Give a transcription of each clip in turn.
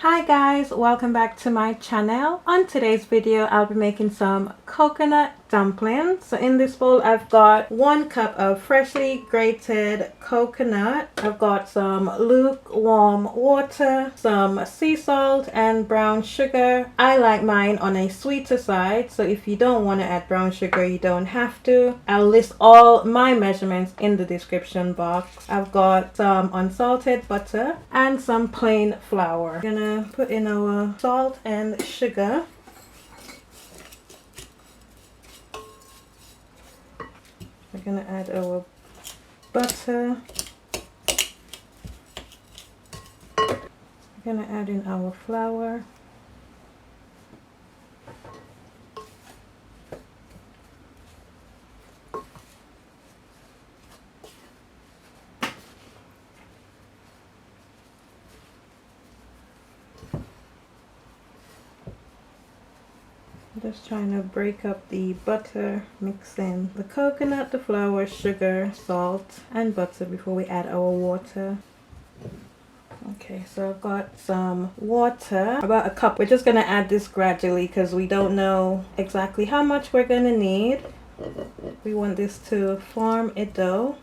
Hi guys, welcome back to my channel. On today's video I'll be making some coconut dumplings. So in this bowl I've got 1 cup of freshly grated coconut. I've got some lukewarm water, some sea salt and brown sugar. I like mine on a sweeter side, so if you don't want to add brown sugar you don't have to. I'll list all my measurements in the description box. I've got some unsalted butter and some plain flour. We're gonna put in our salt and sugar. We're gonna add our butter. We're gonna add in our flour. Just trying to break up the butter, mix in the coconut, the flour, sugar, salt and butter before we add our water. Okay, so I've got some water, about a cup. We're just going to add this gradually because we don't know exactly how much we're going to need. We want this to form a dough.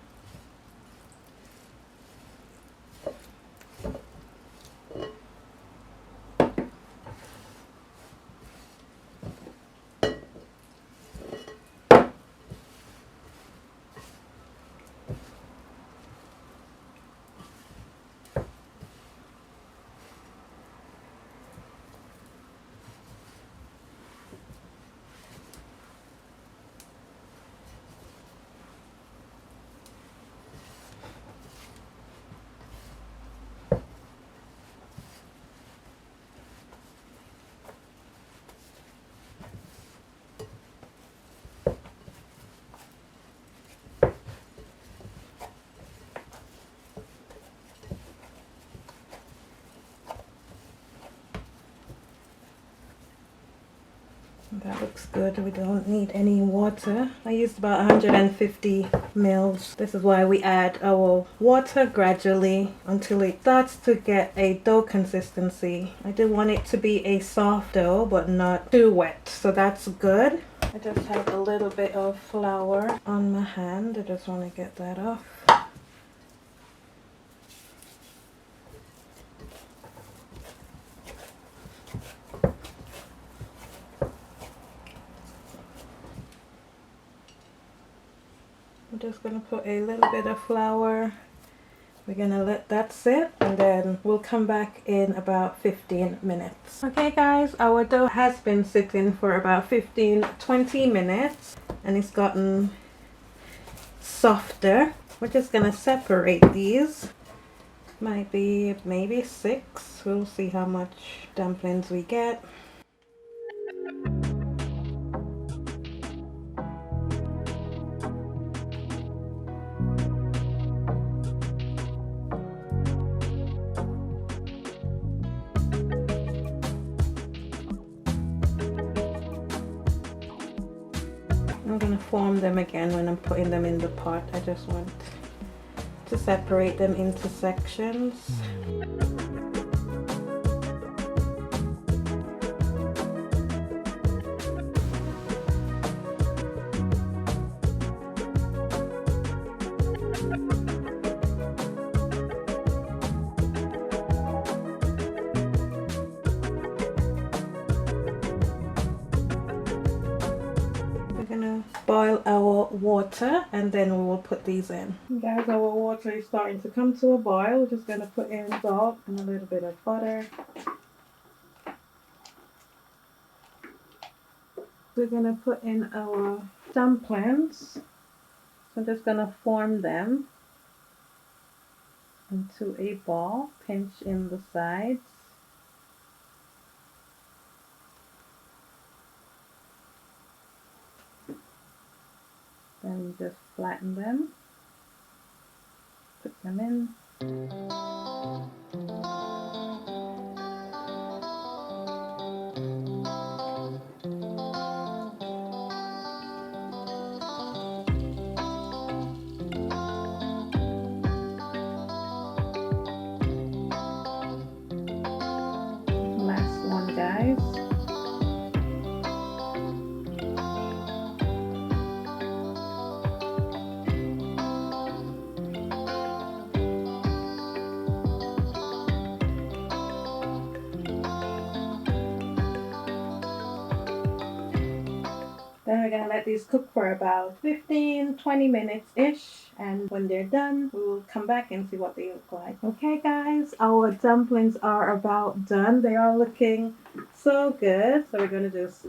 That looks good. We don't need any water. I used about 150 mils. This is why we add our water gradually until it starts to get a dough consistency. I do want it to be a soft dough but not too wet, so that's good. I just have a little bit of flour on my hand. I just want to get that off. I'm just going to put a little bit of flour. We're going to let that sit and then we'll come back in about 15 minutes. Okay guys, our dough has been sitting for about 15-20 minutes and it's gotten softer. We're just going to separate these. Might be maybe 6. We'll see how much dumplings we get. I'm going to form them again when I'm putting them in the pot. I just want to separate them into sections. Boil our water and then we will put these in. Guys, our water is starting to come to a boil. We're just going to put in salt and a little bit of butter. We're going to put in our dumplings. So I'm just going to form them into a ball, pinch in the sides. Then just flatten them, put them in. guys. Then we're gonna let these cook for about 15-20 minutes ish, and when they're done we'll come back and see what they look like. Okay guys, our dumplings are about done. They are looking so good, so we're gonna just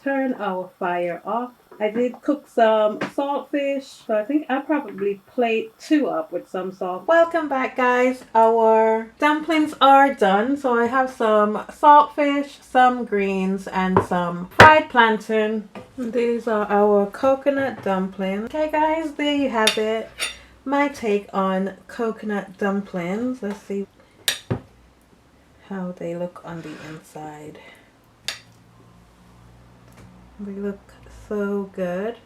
turn our fire off. I did cook some saltfish, so I think I'll probably plate 2 up with some salt. Welcome back guys, our dumplings are done. So I have some saltfish, some greens, and some fried plantain. These are our coconut dumplings. Okay guys, there you have it. My take on coconut dumplings. Let's see how they look on the inside. They look so good.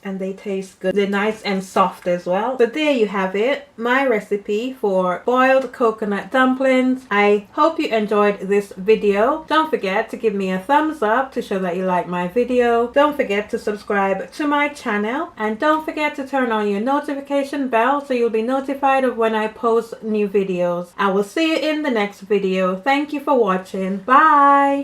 And they taste good. They're nice and soft as well. So there you have it, my recipe for boiled coconut dumplings. I hope you enjoyed this video. Don't forget to give me a thumbs up to show that you like my video. Don't forget to subscribe to my channel, and don't forget to turn on your notification bell so you'll be notified of when I post new videos. I will see you in the next video. Thank you for watching. Bye.